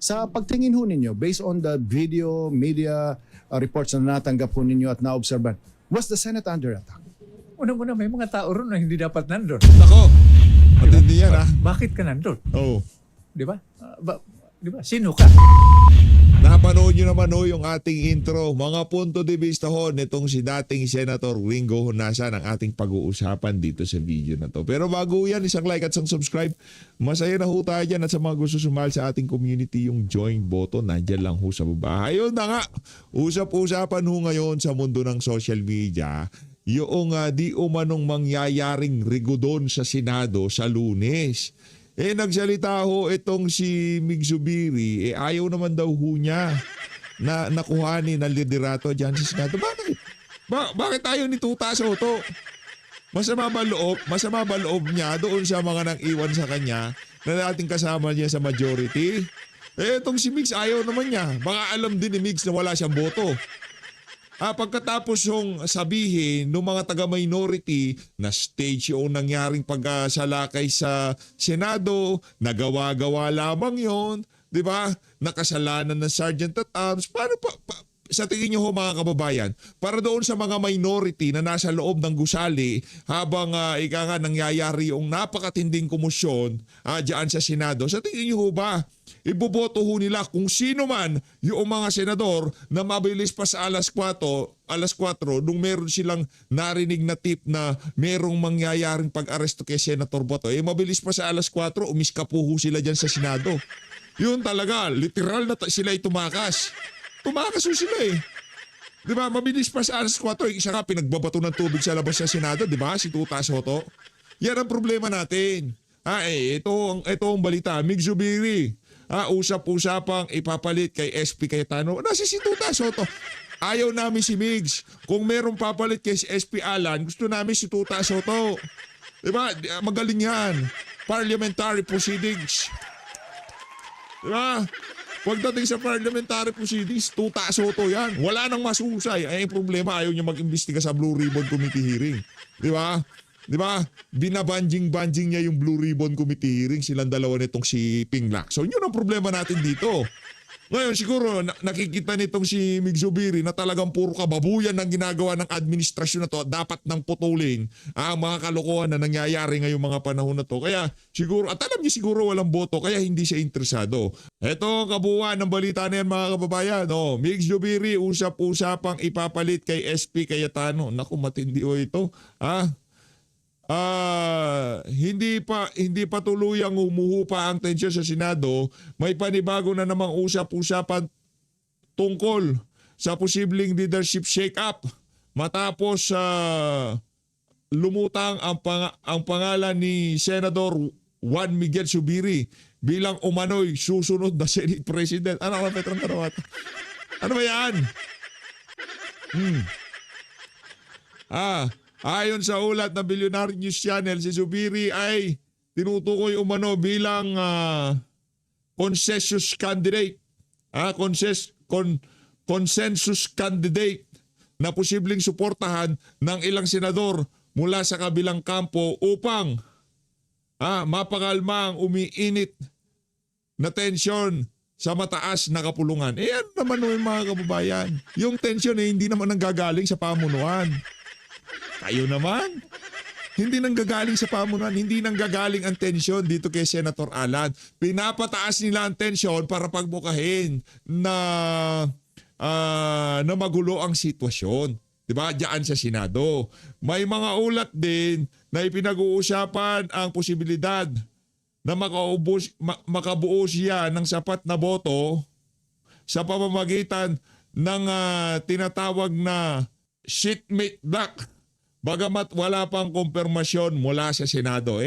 Sa pagtingin ho ninyo, based on the video, media reports na natanggap ho ninyo at na-obserban, was the Senate under attack? Unang-una, may mga tao ron na hindi dapat nandun. Nako, matindi yan Bakit ka nandun? Oo. Di ba? Di ba? Sino ka? Napanood nyo naman yung ating intro. Mga punto de vista ho nitong si dating Senator Ringo Honasan ang ating pag-uusapan dito sa video na to. Pero bago yan, isang like at isang subscribe. Masaya na ho tayo dyan at sa mga gusto sumali sa ating community, yung join button, nandyan lang ho sa baba. Ayun na nga, usap-usapan ho ngayon sa mundo ng social media yung di umanong mangyayaring rigodon sa Senado sa Lunes. Nagsalita ho itong si Mig Zubiri, ayaw naman daw ho niya na nakuhanin ang liderato dyan sa Senado. Bakit? Bakit ayaw ni Tuta Soto? Masama ba loob niya doon sa mga nang iwan sa kanya na dating kasama niya sa majority? Itong si Migs ayaw naman niya. Baka alam din ni Migs na wala siyang boto. Pagkatapos yung sabihin ng mga taga-minority na stage yung nangyaring pagsalakay sa Senado, nagawa-gawa lamang yon, di ba? Nakasalanan ng Sergeant at Arms. Paano sa tingin niyo ho mga kababayan, para doon sa mga minority na nasa loob ng gusali habang nangyayari yung napakatinding komusyon diyan sa Senado, sa tingin niyo ho ba iboboto ho nila kung sino man yung mga senador na mabilis pa sa alas 4 nung meron silang narinig na tip na merong mangyayaring pag-aresto kay Senator Boto, mabilis pa sa alas 4, umiskapo ho sila dyan sa Senado. Yun talaga, literal na sila ay tumakas. Tumakas ho sila Di ba? Mabilis pa sa alas 4, isa nga pinagbabato ng tubig sa labas sa Senado, di ba? Si Tuta Soto. Yan ang problema natin. Ito ang balita. Mig Zubiri. Usap-usapang ipapalit kay SP Cayetano. Nasa si Tuta Soto. Ayaw namin si Migs. Kung merong papalit kay SP Alan, gusto namin si Tuta Soto. Diba? Magaling yan. Parliamentary proceedings. Diba? Pagdating sa parliamentary proceedings, Tuta Soto yan. Wala nang masusay. Ay, problema, ayaw niya mag-imbestiga sa Blue Ribbon Committee hearing. Diba? Diba? Binabanjing-banjing niya yung Blue Ribbon Committee hearing, silang dalawa nitong si Ping Lacson. Yun ang problema natin dito. Ngayon siguro nakikita nitong si Mig Zubiri na talagang puro kababuyan ang ginagawa ng administrasyon na to. Dapat nang putulin ang mga kalokohan na nangyayari ngayong mga panahon na to. Kaya siguro, at alam niya siguro walang boto, kaya hindi siya interesado. Ito kabuuan ng balita na yan mga kababayan. Mig Zubiri usap-usapang ipapalit kay SP Cayetano. Naku, matindi ito. Hindi pa tuluyang humuhupa ang tensyon sa Senado, may panibago na namang usap-usapan tungkol sa posibleng leadership shake-up matapos lumutang ang pangalan ni Senador Juan Miguel Zubiri bilang umano'y susunod na Senate President. Ano ka, Petrong Karawat? Ano ba yan? Ayon sa ulat ng Billionaire News Channel, si Zubiri ay tinutukoy umano bilang consensus candidate. Consensus candidate na posibleng suportahan ng ilang senador mula sa kabilang kampo upang mapakalma ang umiinit na tensyon sa mataas na kapulungan. Ano naman yung mga kababayan? Yung tensyon hindi naman nanggagaling sa pamunuan. Kayo naman, hindi nanggagaling sa pamunuan, hindi nanggagaling ang tensyon dito kay Senator Alan. Pinapataas nila ang tensyon para pagbukahin na magulo ang sitwasyon. Diba? Diyan sa Senado. May mga ulat din na ipinag-uusapan ang posibilidad na makabuo siya ng sapat na boto sa pamamagitan ng tinatawag na shitmate block. Bagamat wala pang kumpirmasyon mula sa Senado.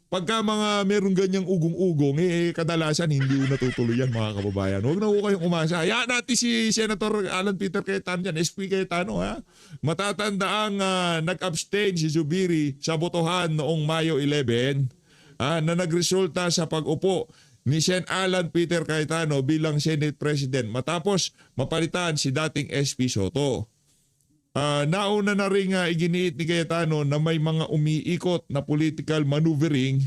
Pagka meron ganyang ugong-ugong, kadalasan hindi natutuloy yan mga kababayan. Huwag na kayong umasa. Hayaan natin si Senator Alan Peter Cayetano yan, SP Cayetano. Matatandaan nag-abstain si Zubiri sa botohan noong Mayo 11 na nagresulta sa pag-upo ni Sen Alan Peter Cayetano bilang Senate President matapos mapalitan si dating SP Soto. Nauna na rin iginiit ni Cayetano na may mga umiikot na political maneuvering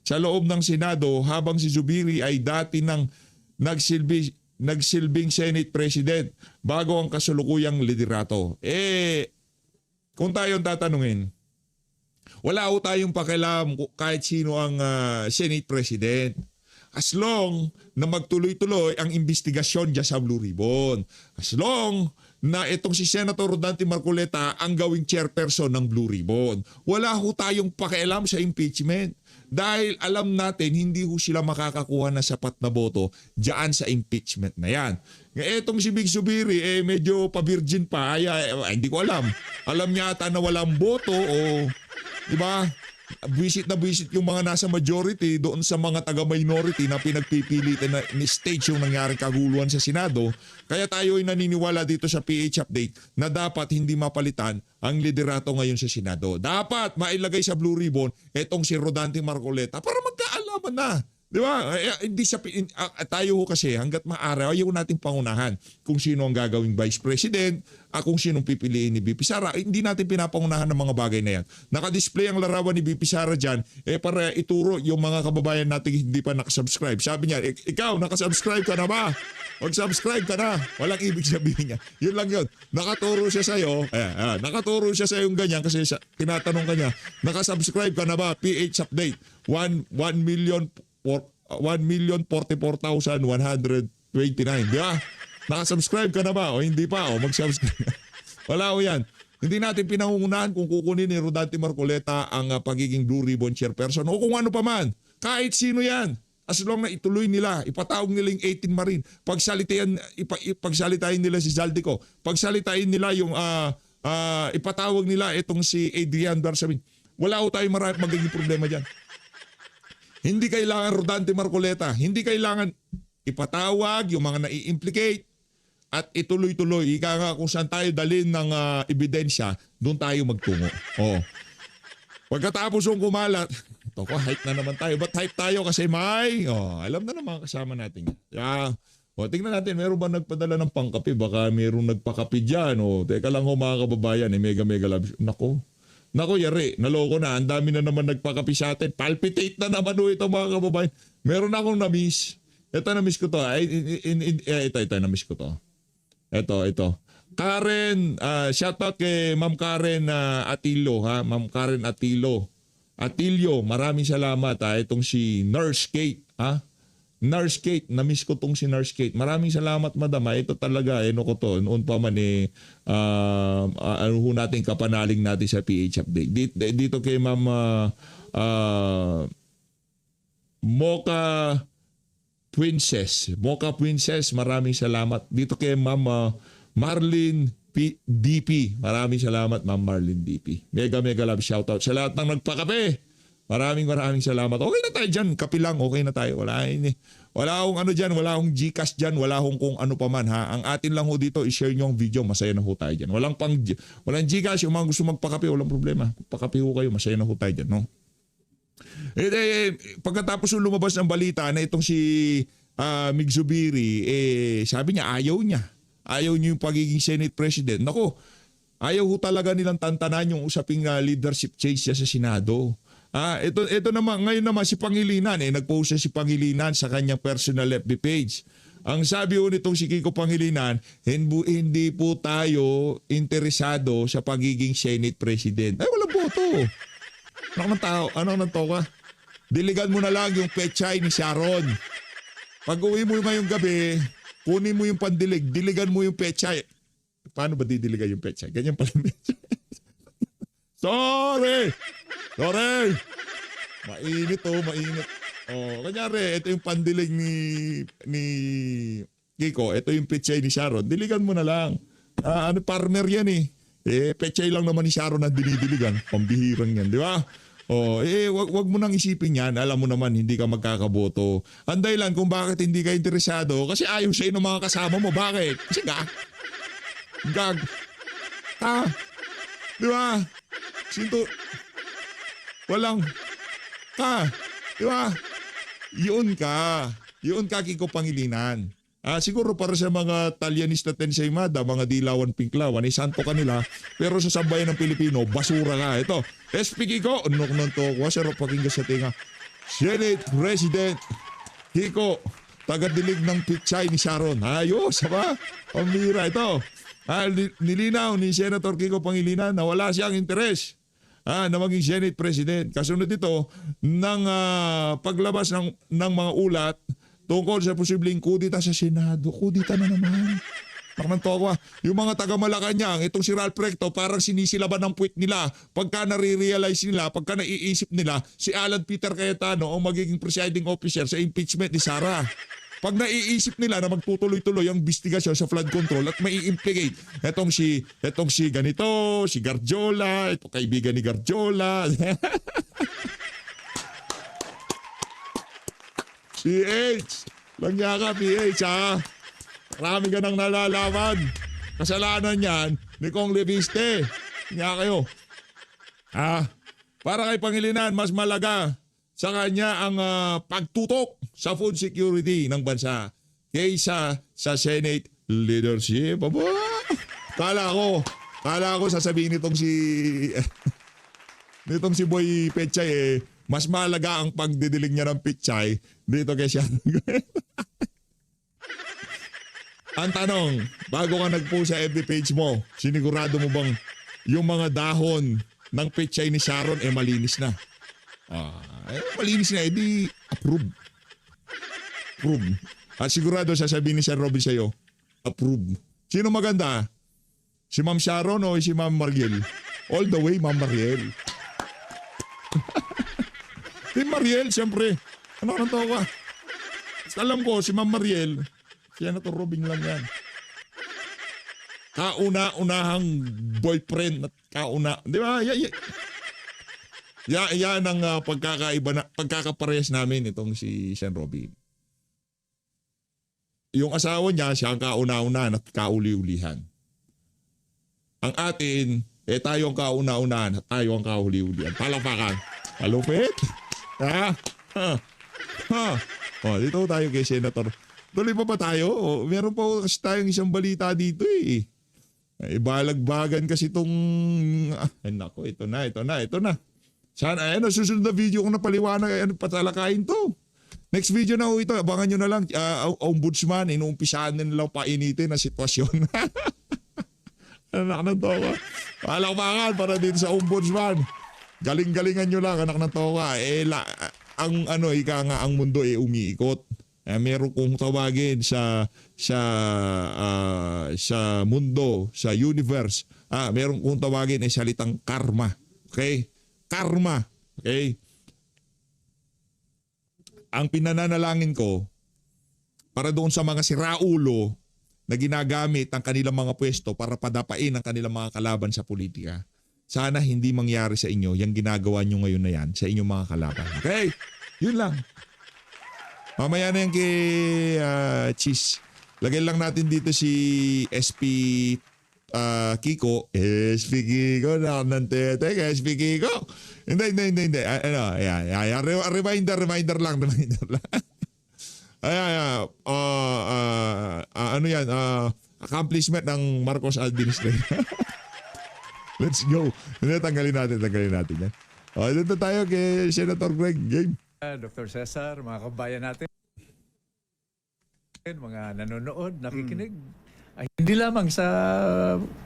sa loob ng Senado habang si Zubiri ay dati nang nagsilbing Senate President bago ang kasulukuyang liderato. Kung tayo tatanungin, wala ho tayong pakialam kahit sino ang Senate President. As long na magtuloy-tuloy ang investigasyon dyan sa Blue Ribbon. As long na itong si Senator Rodante Marcoleta ang gawing chairperson ng Blue Ribbon. Wala ho tayong pakialam sa impeachment. Dahil alam natin hindi ho sila makakakuha ng sapat na boto dyan sa impeachment na yan. Etong si Big Subiri, medyo pa-virgin pa. Hindi ko alam. Alam niya ata na walang boto o, di ba? Buwisit na buwisit yung mga nasa majority doon sa mga taga-minority na pinagpipilitan na ni-stage yung nangyaring kaguluhan sa Senado. Kaya tayo ay naniniwala dito sa PH Update na dapat hindi mapalitan ang liderato ngayon sa Senado. Dapat mailagay sa Blue Ribbon etong si Rodante Marcoleta para magkaalaman na. Di ba? Hindi siya, tayo kasi hanggat maaari, ayaw natin pangunahan kung sino ang gagawing Vice President, kung sino pipiliin ni BP Sara. Hindi natin pinapangunahan ng mga bagay na yan. Nakadisplay ang larawan ni BP Sara dyan para ituro yung mga kababayan natin hindi pa nakasubscribe. Sabi niya, ikaw, nakasubscribe ka na ba? Mag-subscribe ka na. Walang ibig sabihin niya. Yun lang yun. Nakaturo siya sa'yo. Nakaturo siya sa'yo yung ganyan kasi tinatanong ka niya, nakasubscribe ka na ba? PH Update. 1,044,129. Di ba? Nakasubscribe ka na ba? O hindi pa? O mag-subscribe. Wala o yan. Hindi natin pinangungunahan kung kukunin ni Rodante Marcoleta ang pagiging Blue Ribbon Chairperson o kung ano pa man. Kahit sino yan. As long na ituloy nila, ipatawag nila yung 18 Marine. Pagsalitain nila si Zaldico. Pagsalitain nila yung ipatawag nila itong si Adrian Barsamin. Wala o tayong magiging problema dyan. Hindi kailangan Rodante Marcoleta. Hindi kailangan ipatawag yung mga nai-implicate at ituloy-tuloy. Ika nga kung saan tayo dalhin ng ebidensya, doon tayo magtungo. Pagkatapos yung kumalat, ito ko, hype na naman tayo. Ba't hype tayo? Kasi may, alam na naman kasama natin. Tingnan natin, meron ba nagpadala ng pangkape? Baka meron nagpakape dyan. Teka lang mga kababayan, mega love. Nako, yari, naloko na. Ang dami na naman nagpakapi sa atin. Palpitate na naman ito mga kababayan. Meron akong na-miss. Ito, na-miss ko to. Ito, na-miss ko to. Ito. Karen, shoutout kay Ma'am Karen Atilo. Ma'am Karen Atilo. Maraming salamat. Itong si Nurse Kate. Nurse Kate, na-miss ko tong si Nurse Kate. Maraming salamat, madam. Ito talaga, noon pa man natin kapanaling natin sa PH Update. Dito kay Ma'am Mocha Princess, maraming salamat. Dito kay Ma'am Marlene DP, maraming salamat Ma'am Marlene DP. Mega love shoutout sa lahat ng nagpakape. Maraming salamat. Okay na tayo dyan. Kapi lang. Okay na tayo. Wala akong dyan. Wala akong Gcash dyan. Wala akong kung ano pa man. Ang atin lang ho dito, i-share nyo ang video. Masaya na ho tayo dyan. Walang Gcash. Yung mga gusto magpakapi, walang problema. Pakapi ho kayo. Masaya na ho tayo dyan. No? Pagkatapos yung lumabas ng balita na itong si Mig Zubiri, sabi niya, ayaw niya. Ayaw niya yung pagiging Senate President. Nako, ayaw ho talaga nilang tantanan yung usaping leadership change sa Senado. Ito naman, ngayon naman si Pangilinan, nag-post si Pangilinan sa kanyang personal FB page. Ang sabi ho nitong si Kiko Pangilinan, hindi po tayo interesado sa pagiging Senate President. Walang boto. Ano naman to ka? Diligan mo na lang yung pechay ni Sharon. Pag uwi mo ngayong gabi, kunin mo yung pandilig, diligan mo yung pechay. Paano ba didiligan yung pechay? Ganyan pala yung pechay. Sorry! Mainit. Kanyari, ito yung pandilig ni Kiko. Ito yung pechay ni Sharon. Diligan mo na lang. Farmer yan pechay lang naman ni Sharon na dinidiligan. Pambihirang yan, di ba? Wag mo nang isipin yan. Alam mo naman, hindi ka magkakaboto. Ang dahilan kung bakit hindi ka interesado, kasi ayaw sa'yo ng mga kasama mo. Bakit? Kasi gag. Di ba? Walang di ba? Yun ka Kiko Pangilinan. Siguro para sa mga Talyanista Tensaymada, mga Dilawan Pinklawan, santo kanila, pero sa sambayan ng Pilipino, basura ka. Ito, SP Kiko, unok nang to, wasarap pakinggan sa tinga. Senate President Kiko tagadilig ng pichay ni Sharon. Ayos, ba? Pambira ito. Nilinaw ni Senator Kiko Pangilinan na wala siyang interes na maging Senate President. Kasunod ito ng paglabas ng mga ulat tungkol sa posibleng kudita sa Senado. Kudita na naman. Nakmantoka. Yung mga taga-Malacanang, itong si Ralph Recto, parang sinisilaban ng puwit nila. Pagka nare-realize nila, pagka naiisip nila, si Alan Peter Cayetano ang magiging presiding officer sa impeachment ni Sara. Pag naiisip nila na magtutuloy-tuloy ang investigasyon sa flood control at mai-implicate itong si ganito, si Garjola, ito kaibigan ni Garjola. PH, langya ka PH ha. Marami ka nang nalalaman. Kasalanan yan ni Kong Leviste. Nga kayo. Para kay Pangilinan, mas malaga sa kanya ang pagtutok sa food security ng bansa kaysa sa Senate leadership. Aba! Kala ko sasabihin nitong si Boy Pechay mas malaga ang pagdidilig niya ng Pechay dito kay Sharon. Ang tanong, bago ka nag-post sa FB page mo, sinigurado mo bang yung mga dahon ng pechay ni Sharon malinis na? Malinis na, edi approve. Approve. At sigurado sasabihin ni Sir Robin sa'yo, approve. Sino maganda? Si Ma'am Sharon o si Ma'am Mariel? All the way, Ma'am Mariel. Team Mariel, siyempre. Ano ka ka? Alam ko, si Ma'am Mariel, Senator Robin lang yan. Kauna-unahang boyfriend at di ba? Yan ang pagkakaparehas namin itong si Sean Robin. Yung asawa niya, siya ang kauna-unahan at kauli-ulihan. Ang atin, tayo ang kauna-unahan at tayo ang kauli-ulihan. Palakpakan. Palupit. Dito tayo kay Senator. Tuloy pa ba tayo? Meron pa kasi tayong isang balita dito eh. Balagbagan kasi itong... nako, ito na. Sana, susunod na video kung napaliwanag, patalakayin to. Next video na ito, abangan nyo na lang. Ombudsman, inuumpisahan na nilang painitin na sitwasyon. Anak ng toka. Palakpakan para dito sa ombudsman. Galing-galingan nyo lang, anak ng toka. Ang mundo umiikot. Meron kong tawagin sa mundo, sa universe. Meron kong tawagin ay salitang karma. Okay? Karma. Okay? Ang pinananalangin ko para doon sa mga siraulo na ginagamit ang kanilang mga pwesto para padapain ang kanilang mga kalaban sa politika. Sana hindi mangyari sa inyo yung ginagawa nyo ngayon na yan sa inyong mga kalaban. Okay? Yun lang. Mamaya na yan kay Cheese. Lagay lang natin dito si SP Kiko. SP Kiko. SP Kiko. Hindi. Reminder lang. Accomplishment ng Marcos administration. Let's go. Tanggalin natin yan. Dito tayo kay Senator Greg. Game. Dr. Cesar, mga kabayan natin, mga nanonood, nakikinig, ay hindi lamang sa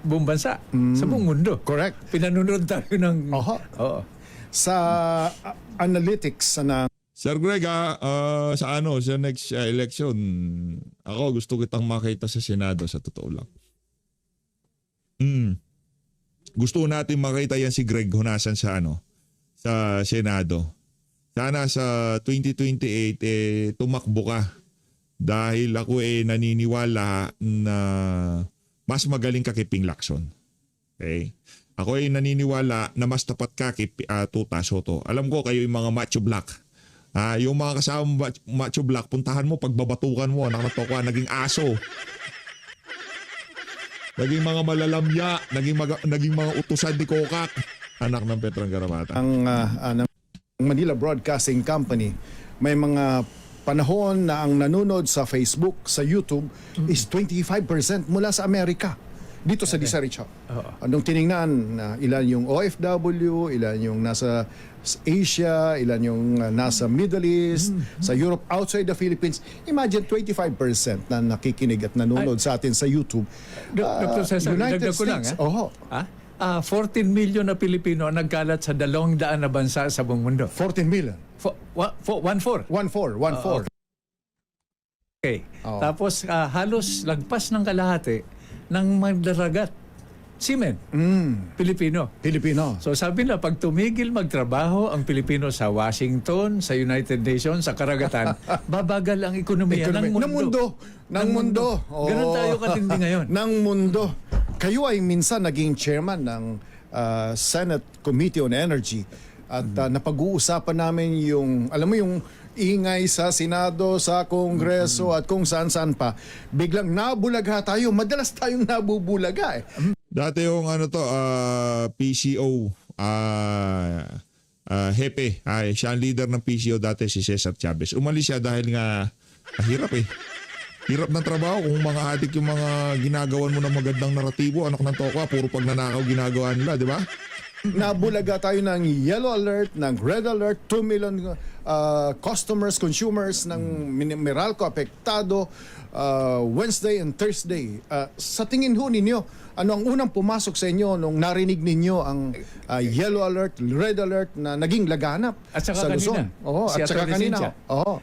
buong bansa, sa buong mundo. Correct. Pinanonood tayo ng... Oo. Sa analytics na Sir Greg, sa next election, ako gusto kitang makita sa Senado sa totoo lang. Gusto natin makita yan si Greg Honasan sa Senado. Sana sa 2028 tumakbo ka dahil ako naniniwala na mas magaling ka kay Ping Lacson. Okay? Ako naniniwala na mas tapat ka kay Tuta Soto. Alam ko kayo yung mga macho black. Yung mga kasama macho black, puntahan mo, pagbabatukan mo, naging aso. Naging mga malalamya, naging mga utusan ni Kokak. Anak ng Petrang Garamata. ang Manila Broadcasting Company, may mga panahon na ang nanonood sa Facebook, sa YouTube is 25% mula sa Amerika. dito sa Disarich. Oo. Anong tiningnan na ilan yung OFW, ilan yung nasa Asia, ilan yung nasa Middle East, sa Europe, outside the Philippines. Imagine 25% na nakikinig at nanonood sa atin sa YouTube. Dr. Cesar, dagdag ko lang. Oho. 14 million na Pilipino ang nagkalat sa 200 na bansa sa buong mundo. 14 million. 1-4. 1-4. Okay. Oo. Tapos halos lagpas ng kalahati ng magdaragat. Seamen. Pilipino. Filipino. So sabi na, pag tumigil magtrabaho ang Pilipino sa Washington, sa United Nations, sa karagatan, babagal ang ekonomiya ng mundo. Ng mundo. Oo. Ganun tayo katindi ngayon. Ng mundo. Kayo ay minsan naging chairman ng Senate Committee on Energy at napag-uusapan namin yung, alam mo yung ingay sa Senado, sa Kongreso at kung saan-saan pa. Biglang nabulaga tayo. Madalas tayong nabubulaga eh. Dati yung PCO hepe, siya ang leader ng PCO dati si Cesar Chavez. Umalis siya dahil nga hirap eh. Hirap ng trabaho kung mga adik yung mga ginagawan mo ng magandang naratibo, anak ng toka, puro pagnanakaw ginagawa nila, di ba? Nabulaga tayo ng yellow alert, ng red alert, 2 million customers, consumers ng Meralco apektado Wednesday and Thursday. Sa tingin ho ninyo, ano ang unang pumasok sa inyo nung narinig ninyo ang yellow alert, red alert na naging laganap At saka sa Luzon? kanina, Oo, si at saka Atty. kanina. Cynthia. Oo.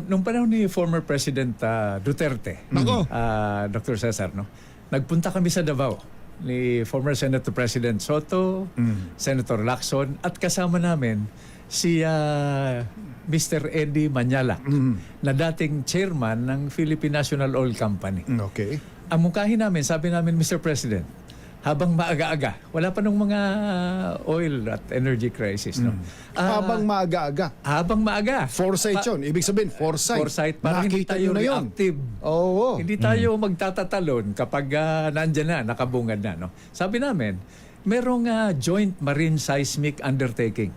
Nung panahon ni former President Duterte, Nako. Dr. Cesar, no? Nagpunta kami sa Davao ni former Senator President Soto, Senator Lacson, at kasama namin si Mr. Eddie Manyala, na dating chairman ng Philippine National Oil Company. Okay. Ang mungkahi namin, sabi namin, Mr. President, habang maaga-aga, wala pa nung mga oil at energy crisis, no? Habang maaga-aga. Habang maaga. Foresight yun. Ibig sabihin, foresight. Foresight para hindi Nakita tayo nyo na yun. reactive. Oo. Hindi tayo magtatatalon kapag nandyan na, nakabungad na. No? Sabi namin, merong joint marine seismic undertaking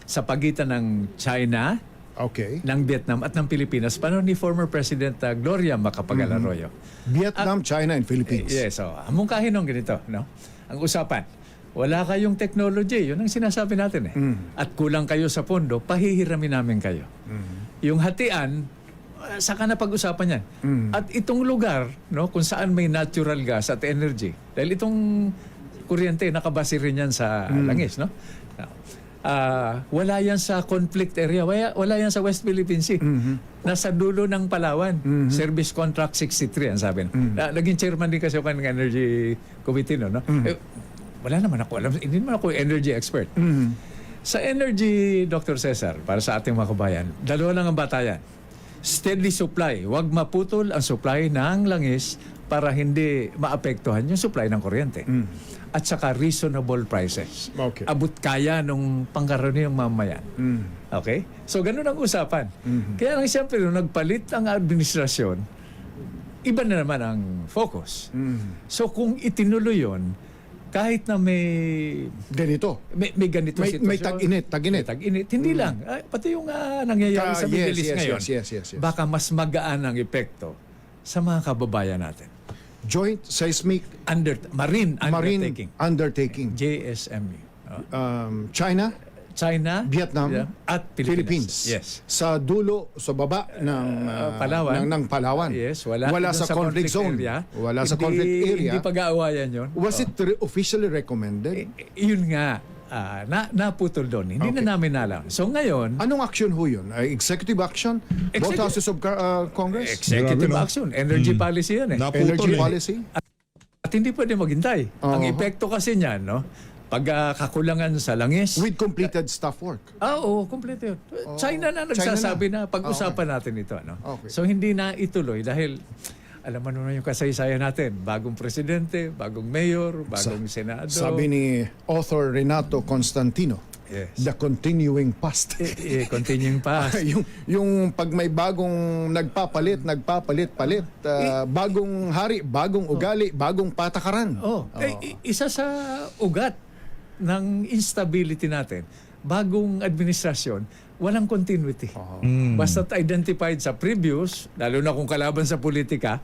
sa pagitan ng China, Okay. ng Vietnam at ng Pilipinas. Paano ni former President Gloria Macapagal Arroyo? Vietnam, China, and Philippines. Yes, so mungkahin nung ganito, no? Ang usapan, wala kayong technology, yun ang sinasabi natin eh. At kulang kayo sa pondo, pahihiramin namin kayo. Yung hatian, saka na pag-usapan yan. At itong lugar, no, kung saan may natural gas at energy, dahil itong kuryente, nakabase rin yan sa langis, no? Wala yan sa conflict area. Wala yan sa West Philippine Sea. Nasa dulo ng Palawan. Service Contract 63, ang sabi. Naging chairman din kasi ako ng Energy Committee, no? Wala naman ako alam. Hindi naman ako energy expert. Sa energy, Dr. Cesar, para sa ating mga kabayan, dalawa lang ang batayan. Steady supply. Huwag maputol ang supply ng langis para hindi maapektuhan yung supply ng kuryente. At saka reasonable prices. Okay. Abot kaya nung pangkaraniwang mamayan. Okay? So, ganun ang usapan. Kaya lang siyempre, nung nagpalit ang administrasyon, iba na naman ang focus. So, kung itinuloy yun, kahit na may Ganito. ganito May sitwasyon, tag-init. tag-init, hindi lang. Pati yung nangyayari sa Middle East ngayon, yes. baka mas magaan ang epekto sa mga kababayan natin. Joint Seismic Marine Marine Undertaking. Undertaking. JSMU. China, China, Vietnam, at Philippines. Yes. Sa dulo, sa baba ng Palawan. ng Palawan. Yes, wala sa conflict zone. area. Wala sa conflict area. Hindi pag-aawayan yun. Was it officially recommended? Yun nga, naputol doon. Hindi na namin alam. So ngayon, Anong action ho yun? Executive action? Both Executive- houses of Congress? executive Grabe, no? action, energy policy yun eh. Naputol Energy eh. policy? At hindi pwede maghintay. Ang epekto kasi niyan, no? Pag kakulangan sa langis. With completed staff work. Oo, kompleto yun. China na nagsasabi na pag-usapan natin ito. No? Okay. So hindi na ituloy dahil alam mo na yung kasaysayan natin. Bagong presidente, bagong mayor, bagong senado. Sabi ni author Renato Constantino, Yes. the continuing past. Continuing pa. yung pag may bagong nagpapalit, bagong hari, bagong ugali, bagong patakaran. Isa sa ugat ng instability natin, bagong administrasyon, walang continuity. Basta't identified sa previous, lalo na kung kalaban sa politika,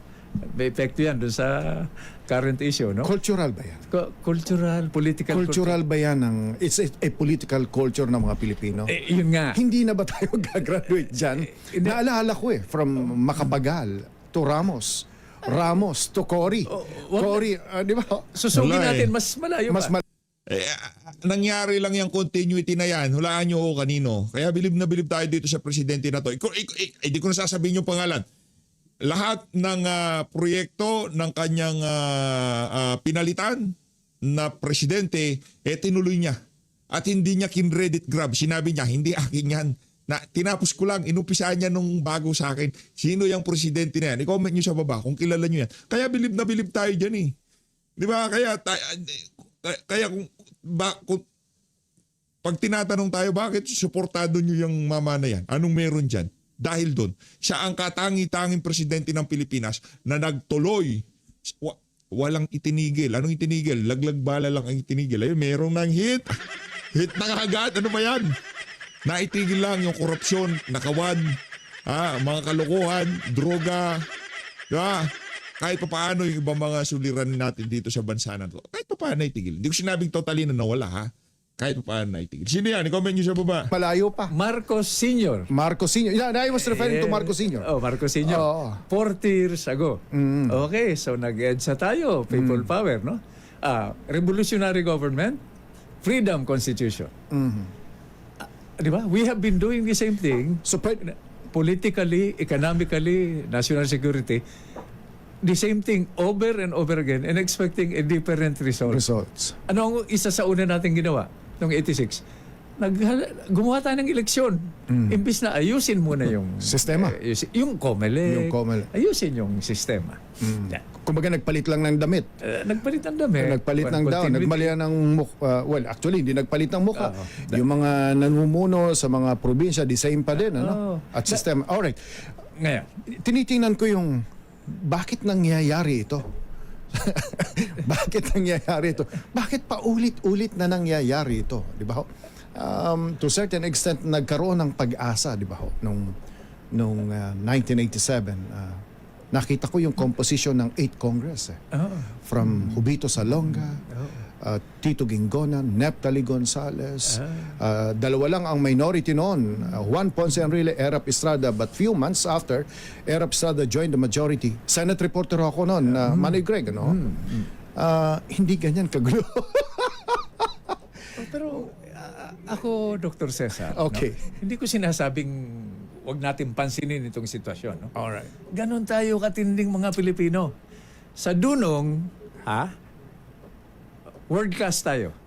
May epekto yan doon sa current issue, no? Cultural ba yan? Cultural, political. Cultural ba yan ng, it's a political culture ng mga Pilipino? Yun nga. Hindi na ba tayo gagraduate dyan? Naalala ko from Macapagal to Ramos. Ramos to Cory. Cory, di ba? Susugin Wala natin, mas malayo Mas pa. Nangyari lang yung continuity na yan. Hulaan nyo ko kanino. Kaya bilib na bilib tayo dito sa presidente na to. Hindi ko na sasabihin yung pangalan. Lahat ng proyekto ng kanyang pinalitan na presidente, tinuloy niya. At hindi niya kinredit grab. Sinabi niya, hindi akin yan. Na, tinapos ko lang, inumpisahan niya nung bago sa akin. Sino yung presidente na yan? I-comment niyo sa baba kung kilala niyo yan. Kaya bilib na bilib tayo dyan eh. Di ba? Kaya kung pag tinatanong tayo, bakit suportado niyo yung mama na yan? Anong meron dyan? Dahil doon, siya ang katangi-tanging presidente ng Pilipinas na nagtuloy. Walang itinigil. Anong itinigil? Laglag bala lang ang itinigil. Ayun, merong nang hit. Hit na kagad. Ano ba yan? Naitigil lang yung korupsyon, nakawan, mga kalokohan, droga. Diba? Kahit pa paano yung ibang mga suliran natin dito sa bansa na to. Kahit pa paano naitigil. Hindi ko sinabing totally na nawala ha. Kahit pa paano naitigil. Sino yan? I-comment nyo sa baba. Malayo pa. Marcos Sr. Marcos Sr. Yeah, I was referring to Marcos Sr. Oh, Marcos Sr. Oo. 40 years ago. Okay, so nag-EDSA tayo. People power, no? Revolutionary government, freedom constitution. Di ba? We have been doing the same thing. So, Politically, economically, national security, the same thing over and over again and expecting a different result. results. Ano ang isa sa una natin ginawa noong 86? Gumawa tayo ng eleksyon. Imbis na ayusin muna yung Sistema. Yung COMELEC. Yung COMELEC. Ayusin yung sistema. Yan. Kumbaga nagpalit lang ng damit. Nagpalit ng damit. Nagpalit ng daw, Continuity. nagpalit ng mukha. Well, actually, hindi nagpalit ng mukha. Yung mga nanumuno sa mga probinsya, the same pa din. Ano? At sistema. Alright. Ngayon, Tinitingnan ko yung bakit nangyayari ito? Bakit nangyayari ito? Bakit paulit-ulit na nangyayari ito? Di ba? To a certain extent, nagkaroon ng pag-asa, di ba? Nung 1987, nakita ko yung composition ng 8th Congress. From Jubito Salonga, Tito Gingonan, Neptali Gonzales. Dalawa lang ang minority noon. Juan Ponce Enrile, Erap Estrada. But few months after, Erap Estrada joined the majority. Senate reporter ako noon, Manny Greg. Ano? Hindi ganyan kagulo. pero ako, Dr. Cesar, Okay. no? Hindi ko sinasabing wag natin pansinin itong sitwasyon. No? Alright. Ganon tayo katinding mga Pilipino. Sa dunong, world class tayo.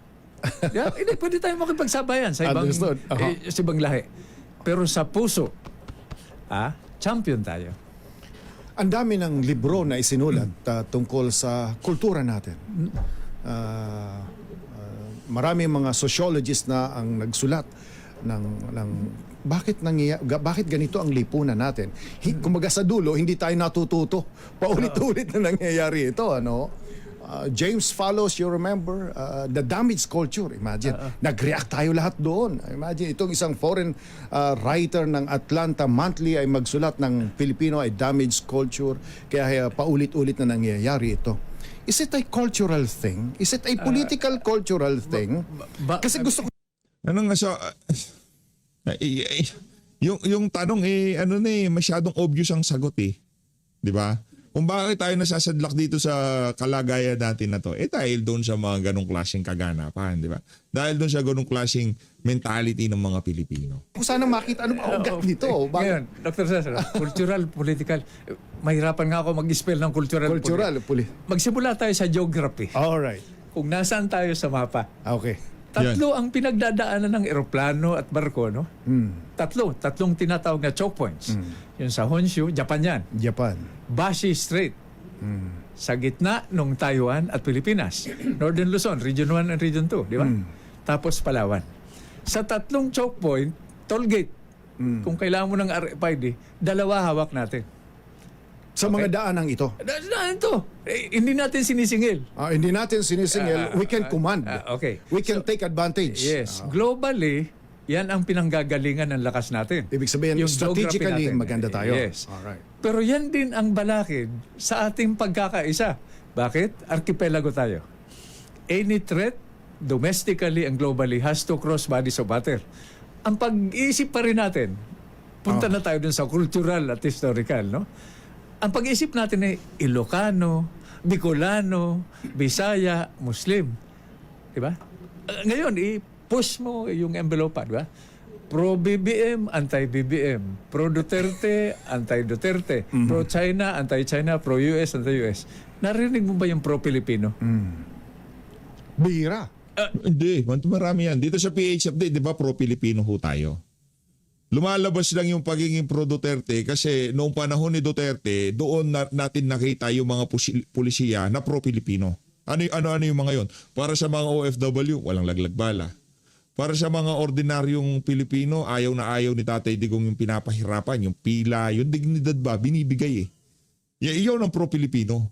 Hindi, pwede tayo makipagsabayan sa ibang, Understood. sa ibang lahi. Pero sa puso, champion tayo. Ang dami ng libro na isinulat tungkol sa kultura natin. Marami mga sociologists na ang nagsulat ng bakit ganito ang lipunan natin. Kumbaga sa dulo, hindi tayo natututo. Paulit-ulit na nangyayari ito. Ano? James Fallows, you remember? The damage culture, imagine. Nag-react tayo lahat doon. Imagine, itong isang foreign writer ng Atlanta Monthly ay magsulat ng Pilipino ay damage culture. Kaya paulit-ulit na nangyayari ito. Is it a cultural thing? Is it a political cultural thing? Kasi gusto ko... Ano nga sa... yung tanong masyadong obvious ang sagot eh. 'Di ba? Kung bakit tayo nasasadlak dito sa kalagayan natin na to, dahil doon sa mga ganong klaseng kaganapan, 'di ba? Dahil doon sa ganong klaseng mentality ng mga Pilipino. Kung sana makita ano ba ugat nito. Ngayon, Dr. Cesar, cultural, political, mahirapan nga ako mag-spell ng cultural. Magsimula tayo sa geography. Alright. Kung nasaan tayo sa mapa. Okay. Tatlo ang pinagdadaanan ng eroplano at barko, no? Tatlong tinatawag na choke points. Yung sa Honshu, Japan yan. Japan. Bashi Strait. Sa gitna ng Taiwan at Pilipinas. Northern Luzon, Region 1 and Region 2, di ba? Tapos Palawan. Sa tatlong choke point, toll gate. Kung kailangan mo ng RFID, dalawa hawak natin. Sa mga daanang ito. Daan ito. Hindi natin sinisingil. Hindi natin sinisingil. We can command. Okay. We can take advantage. Yes. Globally, Yan ang pinanggagalingan ng lakas natin. Ibig sabihin, Yung geography strategically, natin. maganda tayo. Yes. Alright. Pero yan din ang balakid sa ating pagkakaisa. Bakit? Archipelago tayo. Any threat, domestically and globally, has to cross bodies of water. Ang pag-iisip pa rin natin, punta na tayo dun sa cultural at historical, no? Ang pag-iisip natin ay Ilocano, Bicolano, Bisaya, Muslim. Diba? Ngayon, i-push mo yung envelope, diba? Pro-BBM, anti-BBM. Pro-Duterte, anti-Duterte. Pro-China, anti-China. Pro-US, anti-US. Narinig mo ba yung pro-Pilipino? Bihira. Hindi, marami yan. Dito sa PH Update, di ba, pro-Pilipino ho tayo. Lumalabas lang yung pagiging pro-Duterte kasi noong panahon ni Duterte, doon natin nakita yung mga pulisiya na pro-Pilipino. Ano yung mga yon? Para sa mga OFW, walang laglag bala. Para sa mga ordinaryong Pilipino, ayaw na ayaw ni Tatay Digong yung pinapahirapan, yung pila, yung dignidad ba, binibigay eh. Iyon ang pro-Pilipino.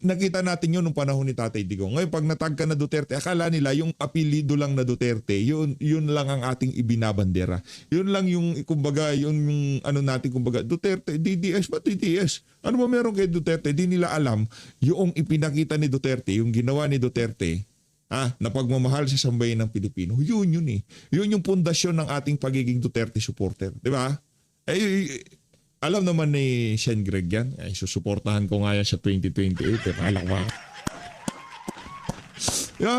Nakita natin yun nung panahon ni Tatay Digong. Ngayon, pag natag ka na Duterte, akala nila yung apelido lang na Duterte, yun lang ang ating ibinabandera. Yun lang yung, kumbaga, yun yung ano natin, kumbaga, Duterte, DDS, ba't DDS? Ano ba meron kay Duterte? Di nila alam yung ipinakita ni Duterte, yung ginawa ni Duterte, na pagmamahal sa sambayan ng Pilipino. Yun eh. Yun yung pundasyon ng ating pagiging Duterte supporter. Di ba? Alam naman ni Sen Greg yan. Ay, susuportahan ko nga yan sa 2028. Alam mo.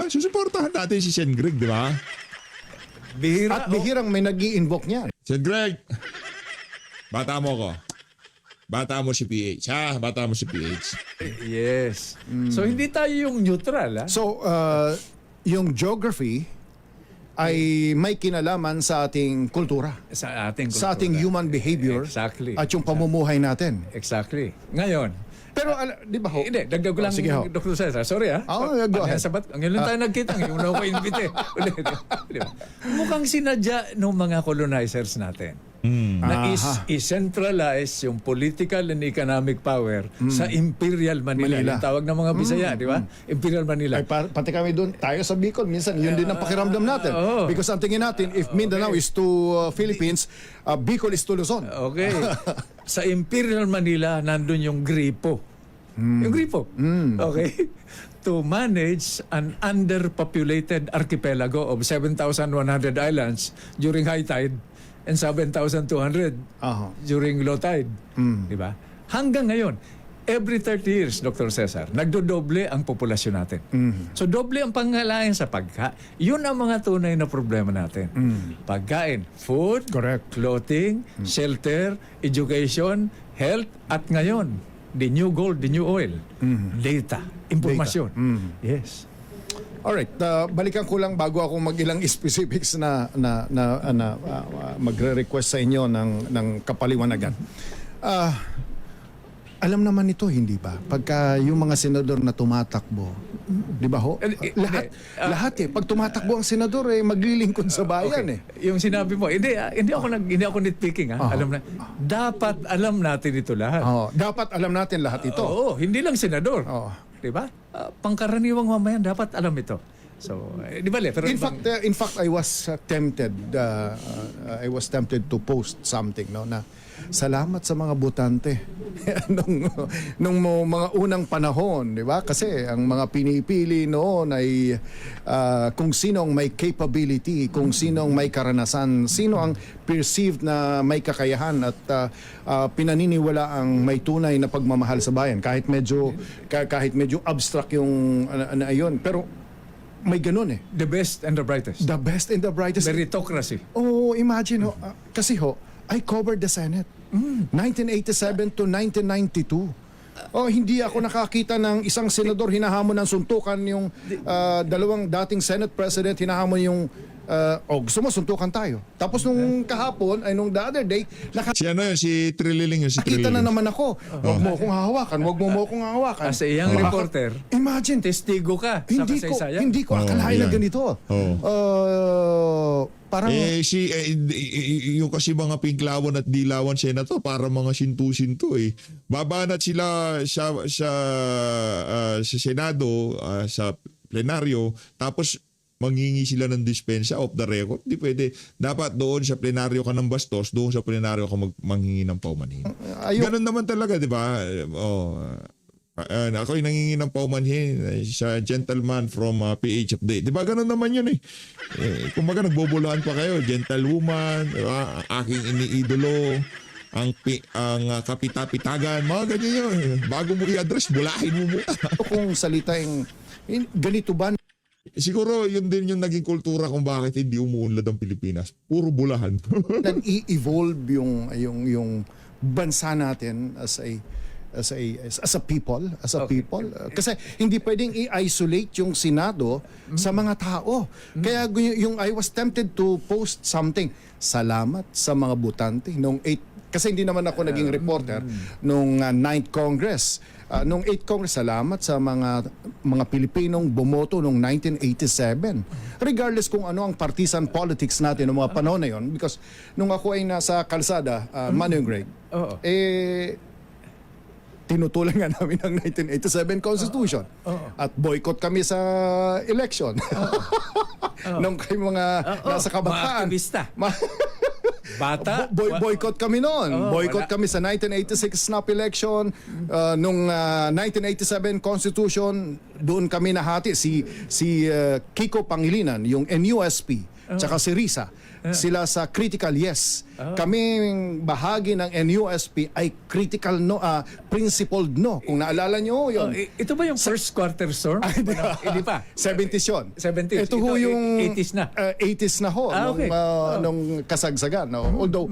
Susuportahan natin si Sen Greg, di ba? At bihirang may nag-i-invoke niyan. Sen Greg, bata mo ko. Bata mo si PH. Bata mo si PH. Yes. So, hindi tayo yung neutral, ha? So, yung geography ay may kinalaman sa ating kultura, Sa ating kultura. sa ating human behavior, Exactly. at yung pamumuhay natin. Exactly. Ngayon, Pero, di ba ho? hindi, dagdag ko lang, Sige ho. Dr. Cesar. Sorry, ha? Go ahead. Ngayon lang tayo nagkita. Ngayon na ako invite. Di ba? Mukhang sinadya ng mga colonizers natin na i-centralize yung political and economic power sa Imperial Manila. Manila. Yung tawag ng mga Bisaya, di ba? Imperial Manila. Ay, pati kami doon, tayo sa Bicol, minsan yun din ang pakiramdam natin. Because ang tingin natin, if Mindanao is to Philippines, Bicol is to Luzon. Okay. Sa Imperial Manila, nandun yung gripo. Yung gripo. Okay? To manage an underpopulated archipelago of 7,100 islands during high tide and 7,200 during low tide. Di ba? Hanggang ngayon, every 30 years, Dr. Cesar, nagdodoble ang populasyon natin. So, doble ang pangangailangan sa Yun ang mga tunay na problema natin. Pagkain, food, Correct. clothing, shelter, education, health, at ngayon, the new gold, the new oil, data, impormasyon. Yes. Alright, balikan ko lang bago ako mag-ilang specifics na magre-request sa inyo ng kapaliwanagan. Alam naman ito, hindi ba? Pagka yung mga senador na tumatakbo, di ba ho? Lahat pag tumatakbo ang senador, maglilingkod sa bayan Yung sinabi mo, hindi ako nitpicking, ha? Alam na, dapat alam natin ito lahat. Dapat alam natin lahat ito. Oo, hindi lang senador. Di ba? Pangkaraniwang mamayan dapat alam ito. So, di ba pero In fact, I was tempted. I was tempted to post something, no, na salamat sa mga botante nung mga unang panahon, di ba? Kasi ang mga pinipili noon ay kung sino ang may capability, kung sino ang may karanasan, sino ang perceived na may kakayahan at pinaniniwala ang may tunay na pagmamahal sa bayan, kahit medyo abstract yung ayon, pero may ganun the best and the brightest. The best and the brightest. Meritocracy. Imagine kasi I covered the Senate. 1987 to 1992. Hindi ako nakakita ng isang senador hinahamon ng suntukan yung dalawang dating Senate President hinahamon yung gusto mo suntukan tayo. Tapos nung kahapon ay nung the other day Si Trililing nakita na naman ako. Huwag mo akong hahawakan. As a young reporter, imagine, testigo ka sa kasaysayan. Hindi ko akalain na ganito. Parang yung kasi mga pinklawan at dilawan senator para mga sintu-sintu babanat sila sa Senado, sa plenaryo, tapos manghingi sila ng dispensa off the record. Hindi pwede. Dapat doon sa plenaryo ka ng bastos, doon sa plenaryo ka manghingi ng paumanhin. Ganun naman talaga, di ba? Ako'y nangingi ng paumanhin sa gentleman from PH Update. Di ba ganun naman yun eh. Kumbaga nagbubulahan pa kayo, gentlewoman, diba? Aking iniidolo, ang kapitapitagan, mga ganyan yun. Bago mo i-address, bulahin mo muna. Kung salita yung ganito ba? Siguro yun din yung naging kultura kung bakit hindi umuunlad ang Pilipinas. Puro bulahan. Nag-i-evolve yung bansa natin as a people. Kasi hindi pwedeng i-isolate yung Senado sa mga tao. Kaya yung I was tempted to post something. Salamat sa mga botante nung 8, kasi hindi naman ako naging reporter nung 9th Congress. Nung 8th Congress, salamat sa mga Pilipinong bumoto nung 1987. Regardless kung ano ang partisan politics natin noong mga panahon na yun. Because nung ako ay nasa kalsada, Manu Greg, tinutulan nga namin ang 1987 Constitution. At boycott kami sa election. Nung kayo mga nasa kabataan. Mga aktivista. Bata. Boycott kami noon. Boycott kami sa 1986 snap election. Nung 1987 Constitution, doon kami nahati. Si Kiko Pangilinan, yung NUSP, tsaka si Risa. Sila sa critical yes. Kaming bahagi ng NUSP ay critical no, principled no. Kung naalala nyo yun. Ito ba yung first quarter storm? Hindi pa. 70s yun. 70s. Ito ho yung 80s na. 80s na ho. Okay. Nung kasagsagan. No? Although,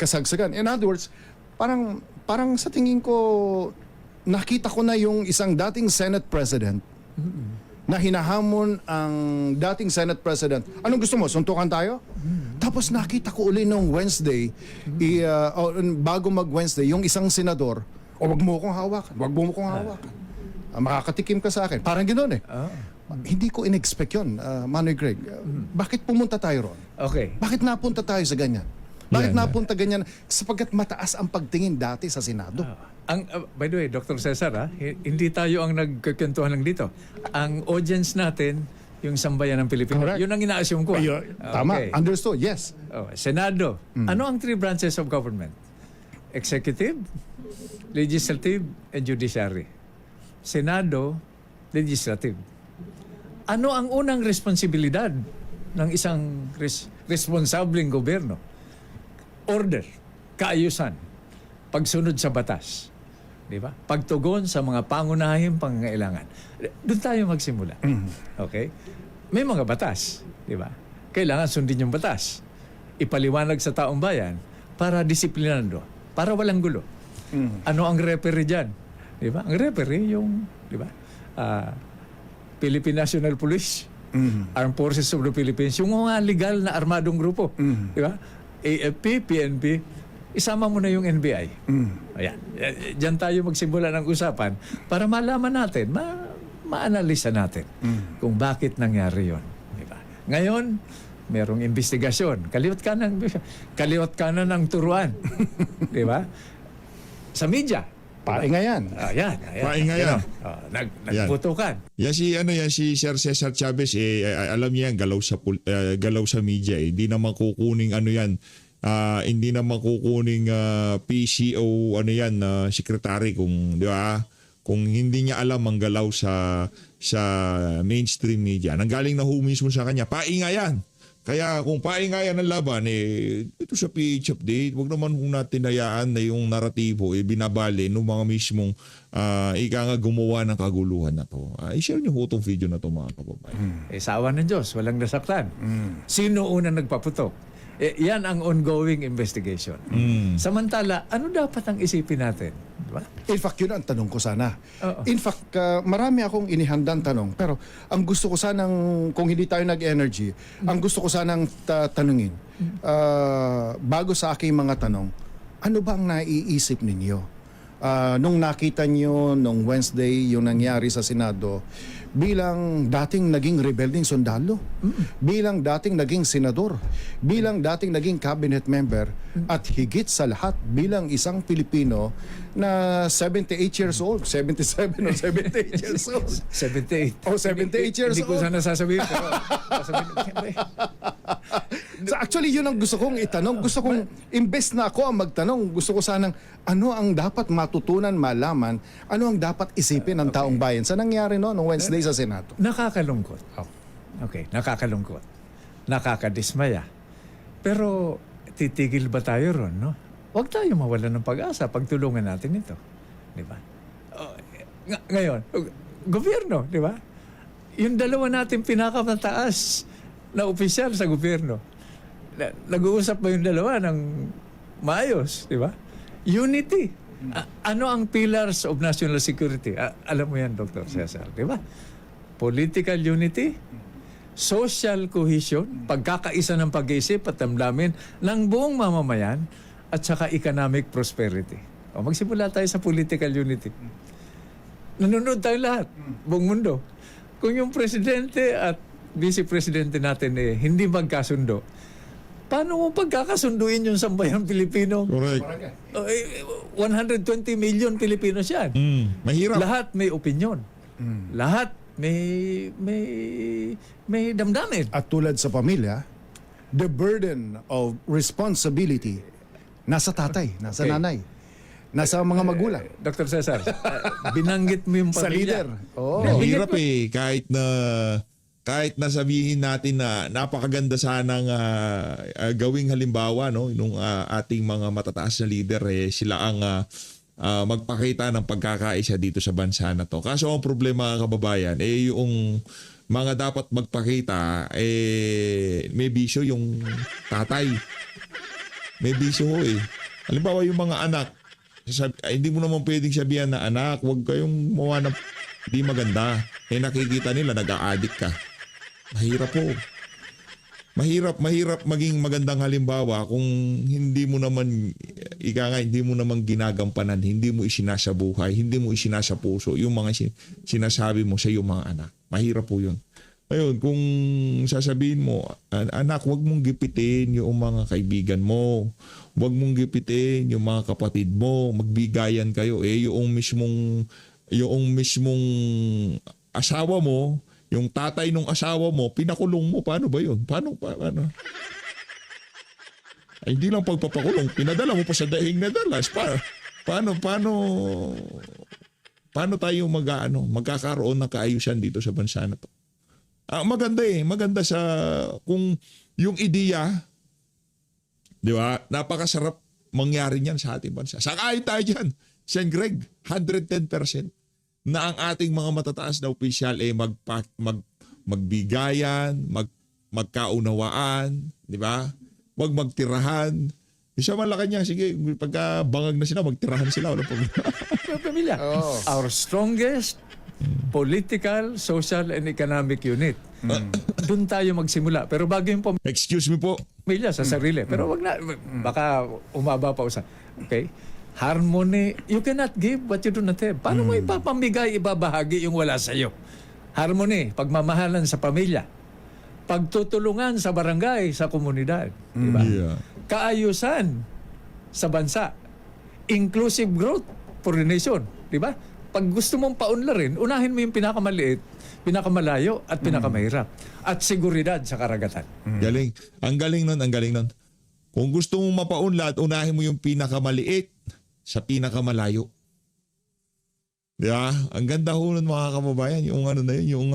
kasagsagan. In other words, parang sa tingin ko, nakita ko na yung isang dating Senate President na hinahamon ang dating Senate President. Anong gusto mo? Suntukan tayo? Tapos nakita ko uli nung Wednesday, bago mag-Wednesday, yung isang senador, wag mo akong hawakan, wag mo akong hawakan. Makakatikim ka sa akin. Parang ganoon eh. Hindi ko in-expect yun, Manoy Greg. Bakit pumunta tayo ron? Okay. Bakit napunta tayo sa ganyan? Bakit napunta ganyan? Sapagkat mataas ang pagtingin dati sa Senado. By the way, Dr. Cesar, hindi tayo ang nagkukwentuhan lang dito. Ang audience natin, yung sambayan ng Pilipino. Correct. Yun ang ina-assume ko. Tama, Okay. understood, yes. Senado. Ano ang three branches of government? Executive, legislative, and judiciary. Senado, legislative. Ano ang unang responsibilidad ng isang responsableng gobyerno? Order, kaayusan, pagsunod sa batas. Di ba? Pagtugon sa mga pangunahing pangangailangan. Doon tayo magsimula. Okay? May mga batas, di ba? Kailangan sundin yung batas. Ipaliwanag sa taong bayan para disiplinando, para walang gulo. Ano ang referee diyan? Di ba? Ang referee yung, di ba? Philippine National Police, Armed Forces of the Philippines, yung mga legal na armadong grupo. Di ba? AFP, PNP, isama mo na yung NBI. Ayan. Diyan tayo magsimula ng usapan para malaman natin, maanalisa natin kung bakit nangyari yon. Diba? Ngayon, merong investigasyon. Kaliwat kanan ng turuan. Diba? Sa media. Paingayan. Ayan. Paingayan. Nagputukan. Yan si Sir Cesar Chavez, alam niya yan, galaw sa media. Hindi naman kukuning ano yan, hindi naman kukuning PCO secretary kung di ba, kung hindi niya alam ang galaw sa mainstream media. Nanggaling na ho mismo sa kanya, paingayan. Kaya kung paingayan ang laban, ito sa PH Update, wag naman kung natin hayaan na yung naratibo binabali ng mga mismong ika nga gumawa ng kaguluhan na to. I-share niyo ho itong video na to, mga kababayan. Sa awa ng Diyos, walang nasaktan. Sino unang nagpaputok? Yan ang ongoing investigation. Samantala, ano dapat ang isipin natin? Diba? In fact, yun ang tanong ko sana. Oo. In fact, marami akong inihandang tanong. Pero ang gusto ko sanang, kung hindi tayo nag-energy, ang gusto ko sanang tanungin, bago sa aking mga tanong, ano ba ang naiisip ninyo nung nakita nyo nung Wednesday yung nangyari sa Senado, bilang dating naging rebelding sundalo, bilang dating naging senador, bilang dating naging cabinet member, at higit sa lahat bilang isang Pilipino na 78 years old, 77 or 78 years old. 78. Oh, 78 years Hindi ko old. sana sasabihin, pero sasabihin, siyempre, So actually, yun ang gusto kong itanong. Gusto kong, imbes na ako ang magtanong, gusto ko sanang, ano ang dapat matutunan, malaman, ano ang dapat isipin ng taong bayan sa nangyari no, nung Wednesday sa Senado. nakakalungkot. Okay, nakakalungkot. Nakakadismaya. Pero titigil ba tayo ron, no? Huwag tayo mawalan ng pag-asa. Pagtulungan natin ito. Di ba? Ngayon, gobyerno, di ba? Yung dalawa natin pinakamataas na opisyal sa gobyerno. Nag-uusap ba yung dalawa ng maayos, di ba? Unity. Ano ang pillars of national security? Alam mo yan, Dr. Cesar, di ba? Political unity, social cohesion, pagkakaisa ng pag-iisip at damdamin ng buong mamamayan, at saka economic prosperity. O, magsimula tayo sa political unity. Nanonood tayo lahat, buong mundo. Kung yung presidente at vice-presidente natin hindi magkasundo, paano mo pagkakasunduin yung sambayang Pilipino? Correct. 120 million Pilipinos yan. Mahirap. Lahat may opinion. Lahat may damdamin. At tulad sa pamilya, the burden of responsibility nasa tatay, nasa Okay. nanay, nasa mga magulang. Dr. Cesar, binanggit mo yung Sa pamilya. leader. Oh. Mahirap kahit na sabihin natin na napakaganda sanang gawing halimbawa no nung ating mga matataas na leader sila ang magpakita ng pagkakaisa dito sa bansa na to. Kaso ang problema mga kababayan yung mga dapat magpakita may bisyo yung tatay. May bisyo ho Halimbawa yung mga anak, hindi mo naman pwedeng sabihan na anak, huwag kayong mawa na di maganda. Nakikita nila nag-a-addict ka. Mahirap po. Mahirap maging magandang halimbawa kung hindi mo naman hindi mo naman ginagampanan, hindi mo isinasabuhay, hindi mo isinasapuso yung mga sinasabi mo sa iyong mga anak. Mahirap po yun. Ngayon, kung sasabihin mo, anak, huwag mong gipitin yung mga kaibigan mo. Huwag mong gipitin yung mga kapatid mo. Magbigayan kayo. Yung mismong asawa mo, yung tatay ng asawa mo, pinakulong mo. Paano ba yun? Paano? Ay, hindi lang pagpapakulong. Pinadala mo pa sa daing na dalas. Paano tayo magkakaroon ng kaayusan dito sa bansa na to? Maganda Maganda sa kung yung ideya, di ba? Napakasarap mangyari niyan sa ating bansa. Sakayin tayo dyan. Sen Greg, 110% na ang ating mga matataas na opisyal magbigayan, magkaunawaan, di ba? Huwag magtirahan. Isa Malacanang, sige, pagka bangag na sila, magtirahan sila. Wala Pamilya. Our strongest political, social, and economic unit. Doon tayo magsimula. Pero bago yung Excuse me po. pamilya sa sarili. Pero wag na, baka umaba pa usan. Okay? Harmony. You cannot give what you do not have. Paano mo ipapamigay, ibabahagi yung wala sa'yo? Harmony, pagmamahalan sa pamilya. Pagtutulungan sa barangay, sa komunidad. Diba? Yeah. Kaayusan sa bansa. Inclusive growth for the nation. Diba? Pag gusto mong paunlarin, unahin mo yung pinakamaliit, pinakamalayo, at pinakamahirap. At seguridad sa karagatan. Galing. Ang galing nun. Kung gusto mong mapaunlad, unahin mo yung pinakamaliit sa pinakamalayo. Di ba? Ang ganda ho nun mga kababayan, yung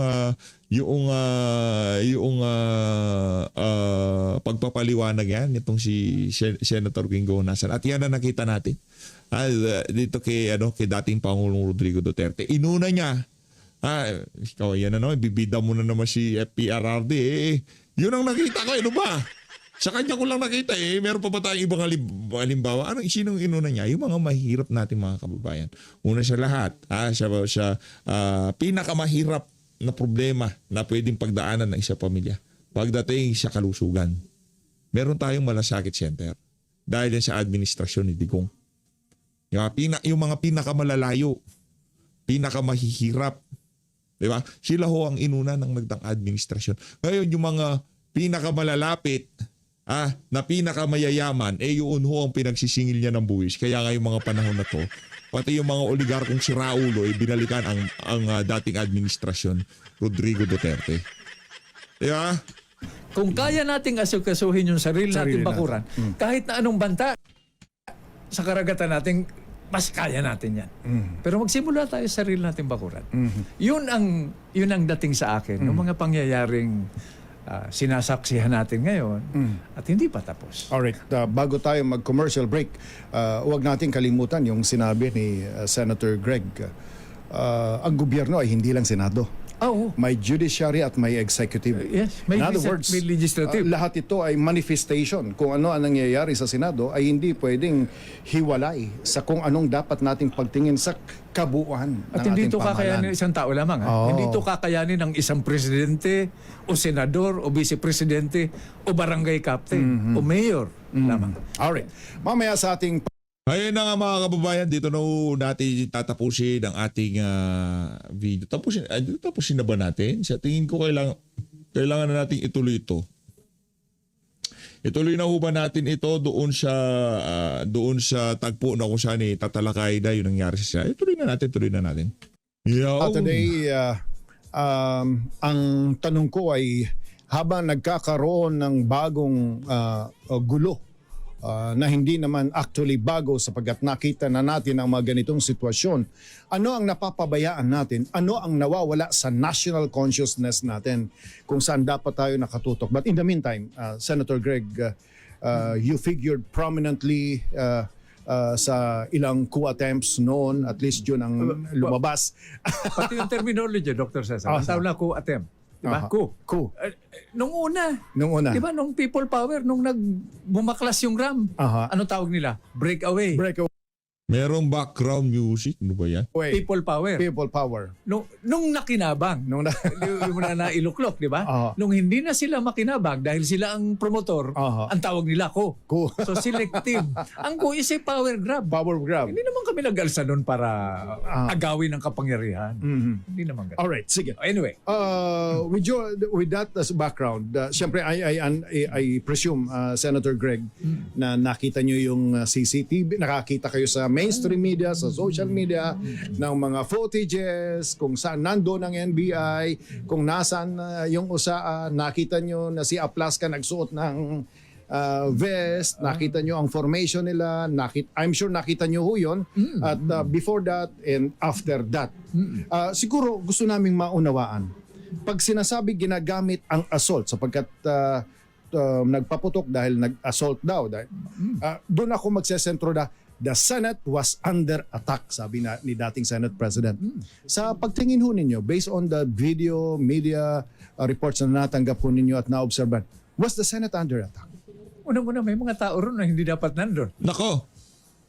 pagpapaliwanag yan, itong si Senator Gingo Nasan. At yan na nakita natin. Dito kay dating Pangulong Rodrigo Duterte. Inuna niya. Ikaw yan bibida mo na naman si FPRRD. Yun ang nakita ko. Ano ba? Sa kanya ko lang nakita meron pa ba tayong ibang halimbawa? Sinong inuna niya? Yung mga mahirap nating mga kababayan. Una sa lahat, sa pinakamahirap na problema na pwedeng pagdaanan ng isang pamilya. Pagdating sa kalusugan. Meron tayong malasakit center. Dahil yan sa administrasyon ni Digong. Yung mga pinakamalalayo, pinakamahihirap. Di ba? Sila ho ang inuna ng nagdang administrasyon. Ngayon, yung mga pinakamalalapit, na pinakamayayaman, yun ho ang pinagsisingil niya ng buwis. Kaya nga yung mga panahon na to, pati yung mga oligarkong si Raulo, binalikan ang dating administrasyon, Rodrigo Duterte. Di ba? Kung kaya nating asukasuhin yung sarili nating Sarili bakuran, kahit na anong banta sa karagatan natin, mas kaya natin yan. Pero magsimula tayo sa sarili nating bakuran. Yun ang dating sa akin, ng mga pangyayaring sinasaksihan natin ngayon at hindi pa tapos. Alright, bago tayo mag-commercial break, huwag nating kalimutan yung sinabi ni Senator Greg. Ang gobyerno ay hindi lang Senado. Oo. May judiciary at may executive. Yes, may In other words, may legislative. lahat ito ay manifestation. Kung ano ang nangyayari sa Senado ay hindi pwedeng hiwalay sa kung anong dapat nating pagtingin sa kabuuan At ng hindi ating ito kakayanin ng isang tao lamang. Oo. Hindi ito kakayanin ng isang presidente o senador o vice-presidente o barangay captain o mayor lamang. Alright, mamaya sa ating Ayun na nga mga kababayan, dito na ho natin tatapusin ang ating video. Tapusin na ba natin? Sa tingin ko kailangan na natin ituloy ito. Ituloy na ho ba natin ito doon sa tagpo na kung saan tatalakay na yung nangyari sa siya? Tuloy na natin. today, ang tanong ko ay habang nagkakaroon ng bagong gulo na hindi naman actually bago sapagkat nakita na natin ang mga ganitong sitwasyon, ano ang napapabayaan natin? Ano ang nawawala sa national consciousness natin kung saan dapat tayo nakatutok? But in the meantime, Senator Greg, you figured prominently sa ilang coup attempts noon, at least yun ang lumabas. Pati yung terminology, Dr. Cesar. Ang tawag na coup attempt. Diba? Coup. Nung una. Diba? Nung people power, nung bumaklas yung RAM. Ano tawag nila? Breakaway. Merong background music. Ano ba yan? People power. People power. Nung nakinabang. Yung na iluklok, di ba? Nung hindi na sila makinabang dahil sila ang promotor, ang tawag nila coup. So selective. Ang coup is a power grab. Power grab. Hindi naman kami nag-alsa nun para agawin ang kapangyarihan. Hindi naman ganun. Alright, sige. Anyway. With that as background, siyempre I presume, Senator Greg, na nakita nyo yung CCTV, nakakita kayo sa mainstream media, sa social media, ng mga footages, kung saan nandoon ang NBI, kung nasaan yung nakita nyo na si Aplaska nagsuot ng vest, nakita nyo ang formation nila, I'm sure nakita nyo ho yun, at before that and after that. Siguro gusto naming maunawaan, pag sinasabi ginagamit ang assault sapagkat nagpaputok dahil nag-assault daw, doon ako magsesentro na the Senate was under attack, sabi ni dating Senate President. Sa pagtingin ho ninyo, based on the video, media reports na natanggap ho ninyo at na-obserban, was the Senate under attack? Unang-una, may mga tao ron na hindi dapat nandun. Nako,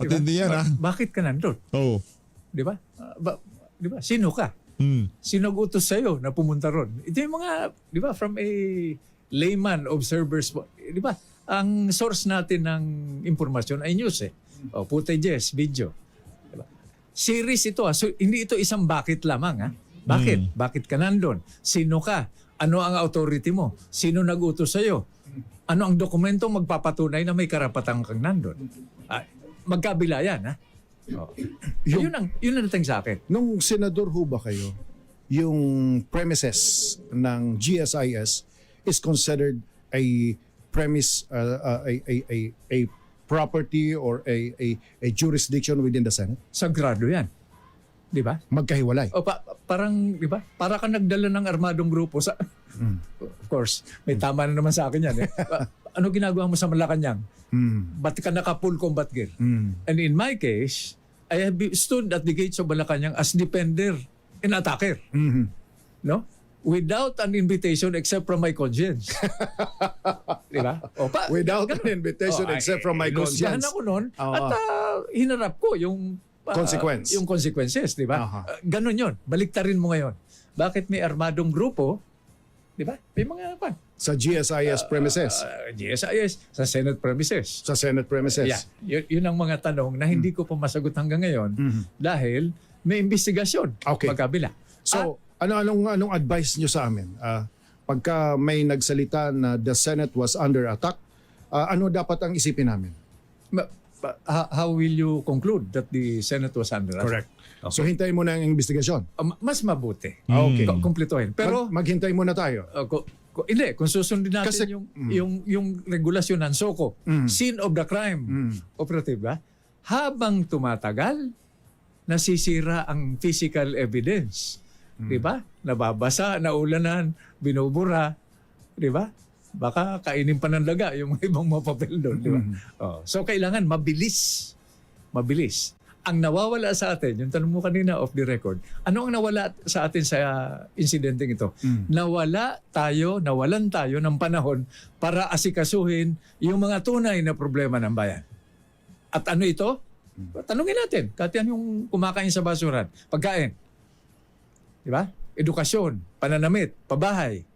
patindi yan ha. Bakit ka nandun? Oo. Di ba? Di ba? Sino ka? Sino utos sa'yo na pumunta ron? Ito yung mga, di ba, from a layman observers, di ba? Ang source natin ng impormasyon ay news footages, video. Diba? Series ito. So, hindi ito isang bakit lamang. Bakit? Bakit ka nandun? Sino ka? Ano ang authority mo? Sino nag-utos sa'yo? Ano ang dokumento magpapatunay na may karapatan kang nandun? Magkabila yan. Yun ang dating sa akin. Nung senador ho ba kayo, yung premises ng GSIS is considered a premise, a property or a jurisdiction within the Senate? Sagrado yan. Di ba? Magkahiwalay. O parang, di ba? Para ka nagdala ng armadong grupo sa... Of course, may tama na naman sa akin yan. Ano ginagawa mo sa Malacanang? Ba't ka naka-full combat gear? And in my case, I have stood at the gates of Malacanang as defender and attacker. No? Without an invitation except from my conscience. Di ba? Without an invitation except from my conscience. Ilusyahan ako noon at hinarap ko yung yung consequences, di ba? Ganon yun. Baliktarin mo ngayon. Bakit may armadong grupo, di ba? May mga Sa GSIS premises. GSIS, sa Senate premises. Sa Senate premises. Yeah, yun ang mga tanong na hindi ko pa masagot hanggang ngayon dahil may investigasyon Okay. magkabila. So, anong advice nyo sa amin? Pagka may nagsalita na the Senate was under attack, ano dapat ang isipin namin? How will you conclude that the Senate was under attack? Okay. So, hintayin mo na ang investigasyon. Mas mabuti. Okay. Kumpletuhin. Pero Maghintay muna tayo. hindi, kung susundin natin Kasi- yung regulasyon ng SOCO, scene of the crime, operative ba? Habang tumatagal, nasisira ang physical evidence. Di ba? Nababasa, naulanan, binubura. Di ba? Baka kainin pa ng daga yung ibang mga papel doon. Di ba? So, kailangan mabilis. Mabilis. Ang nawawala sa atin, yung tanong mo kanina off the record, ano ang nawala sa atin sa insidenteng ito? Nawalan tayo ng panahon para asikasuhin yung mga tunay na problema ng bayan. At ano ito? Tanungin natin, kahit yan yung kumakain sa basuran, pagkain. Di ba? Edukasyon, pananamit, pabahay.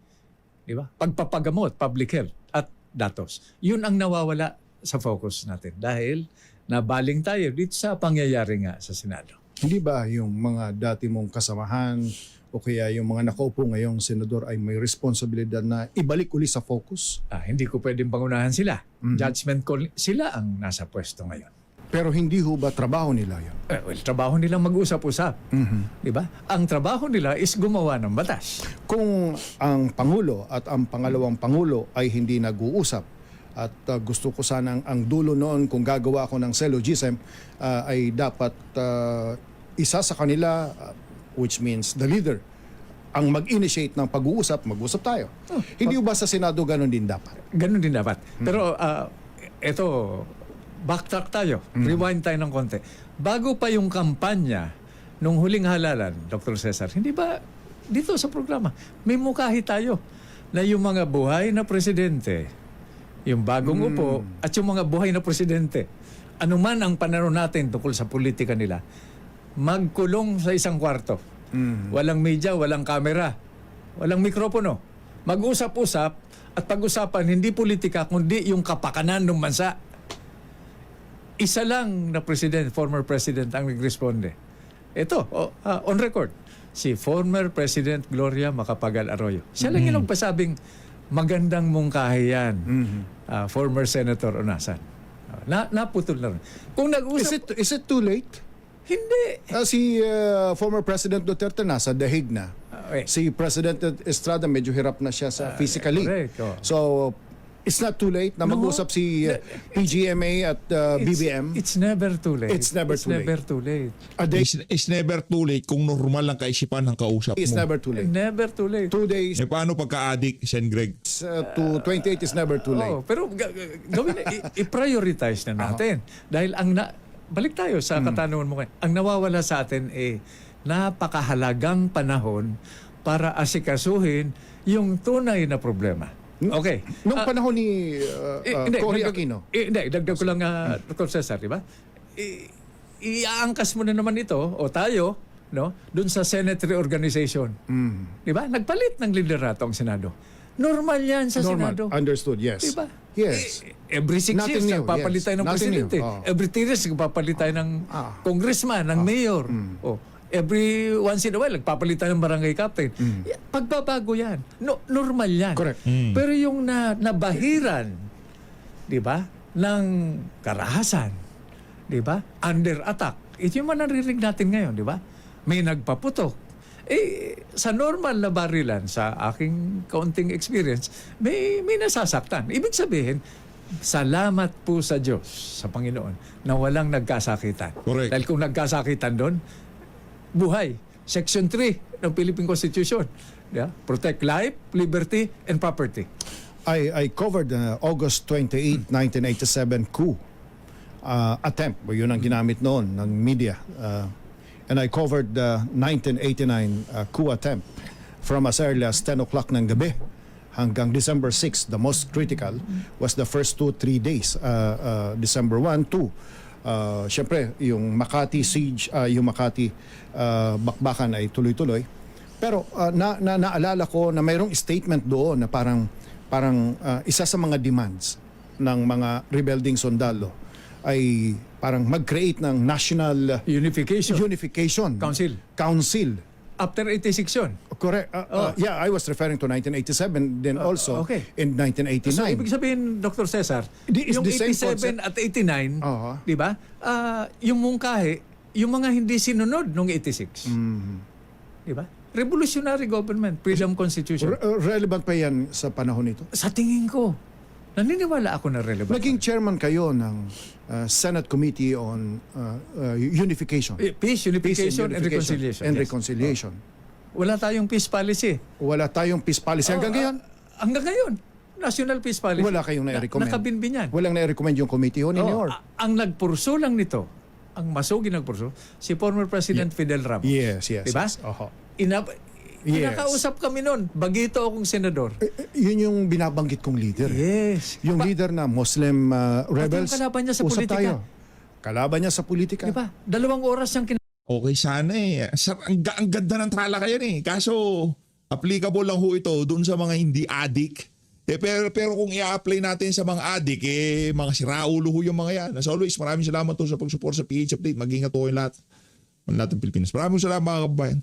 Di ba? Pagpapagamot, public health, at datos. Yun ang nawawala sa focus natin dahil nabaling tayo dito sa pangyayari nga sa Senado. Hindi ba yung mga dati mong kasamahan o kaya yung mga nakaupo ngayong senador ay may responsibilidad na ibalik uli sa focus? Hindi ko pwedeng pangunahan sila. Judgment call, sila ang nasa pwesto ngayon. Pero hindi ho ba trabaho nila yun? Trabaho nilang mag-usap-usap. Di ba? Ang trabaho nila is gumawa ng batas. Kung ang Pangulo at ang pangalawang Pangulo ay hindi nag-uusap at gusto ko sanang ang dulo noon kung gagawa ako ng syllogism ay dapat isa sa kanila, which means the leader, ang mag-initiate ng pag-uusap, mag-usap tayo. Hindi ba sa Senado ganun din dapat? Ganun din dapat. Pero eto, backtrack tayo. Rewind tayo ng konti. Bago pa yung kampanya nung huling halalan, Dr. Cesar, hindi ba dito sa programa, may mukhahi tayo na yung mga buhay na presidente, yung bagong upo, at yung mga buhay na presidente, anuman ang pananaw natin tungkol sa politika nila, magkulong sa isang kwarto. Walang media, walang kamera, walang mikropono. Mag-usap-usap at pag-usapan hindi politika kundi yung kapakanan ng bansa. Isa lang na president, former president ang nagresponde. Ito, on record, si former President Gloria Macapagal Arroyo. Siya lang yung nagpasabing magandang mungkahi yan, former Senator Onasan. Naputol na rin. Kung nag-usap... Is it too late? Hindi. Si former President Duterte nasa dahig na. Si President Estrada medyo hirap na siya sa physically. correct, So, it's not too late na mag-usap si PGMA at BBM. It's never too late. It's never too late. never too late. A day It's never too late kung normal lang kaisipan ng kausap is mo. never too late. Never too late. 2 days Paano pagka-addict, Sen. Greg? to 28 is never too late. Pero gawin i-prioritize na natin. Dahil balik tayo sa katanungan mo ngayon. Ang nawawala sa atin napakahalagang panahon para asikasuhin yung tunay na problema. Okay. Nung panahon ni Cory Aquino. Hindi, dagdag ko lang, Dr. Cesar, di ba? Iaangkas mo na naman ito, o tayo, no, dun sa Senate reorganization. Di ba? Nagpalit ng liderato ang Senado. Normal yan sa Normal. Senado. Understood, yes. Di ba? Yes. Every 6 Nothing years, new, nagpapalit yes. tayo ng Nothing presidente. new. Oh. Every 3 years, nagpapalit tayo ng congressman, ng mayor. Every once in a while, nagpapalit tayo ng barangay captain. Pagbabago yan. Normal yan. Correct. Pero yung nabahiran, di ba, ng karahasan, di ba, under attack, ito yung manarinig natin ngayon, di ba? May nagpaputok. Sa normal na barilan, sa aking kaunting experience, may nasasaktan. Ibig sabihin, salamat po sa Diyos, sa Panginoon, na walang nagkasakitan. Correct. Dahil kung nagkasakitan doon, buhay. Section 3 ng Philippine Constitution. Yeah? Protect life, liberty, and property. I covered August 28, 1987 coup attempt. Yun ang ginamit noon ng media. And I covered the 1989 coup attempt from as early as 10 o'clock ng gabi hanggang December 6. The most critical was the first 2-3 days. December 1, 2. Siyempre, yung Makati siege, yung Makati bakbakan ay tuloy-tuloy. Pero naalala ko na mayroong statement doon na parang parang isa sa mga demands ng mga rebelding sundalo ay parang mag-create ng National Unification Council. After 86 yun. Correct. Yeah, I was referring to 1987 then also okay. in 1989. So, ibig sabihin, Dr. Cesar, It's yung the same 87 at 89, Oo. di ba? Yung mungkahi, yung mga hindi sinunod nung 86. Di ba? Revolutionary government, freedom constitution. Relevant pa yan sa panahon nito? Sa tingin ko, naniniwala ako na relevant. Naging chairman kayo ng Senate Committee on Unification. Peace, unification, and reconciliation. And Yes. reconciliation. Wala tayong peace policy. Wala tayong peace policy. Hanggang ngayon, Hanggang ngayon, national peace policy. wala kayong na-recommend. Nakabinbinyan. Walang na-recommend yung committee ho ninyo. or- Ang nagpurso lang nito, ang masugi nagpurso, si former President Fidel Ramos. Yes, yes. Diba? Yes. Oho. Yes. Pinakausap kami noon, bagito akong senador. Yun yung binabanggit kong leader. Yes. Yung leader na Muslim rebels. yung kalaban niya sa usap politika. tayo. Kalaban niya sa politika. Diba? 2 oras siyang Okay sana eh. Ang ganda ng trala kayo eh. Kaso, applicable lang ho ito doon sa mga hindi addict. Pero kung i-apply natin sa mga addict, mga siraulo ho yung mga yan. As always, maraming salamat to sa pag-support sa PH Update. Mag-ingat po yung lahat ng Pilipinas. Maraming salamat mga kababayan.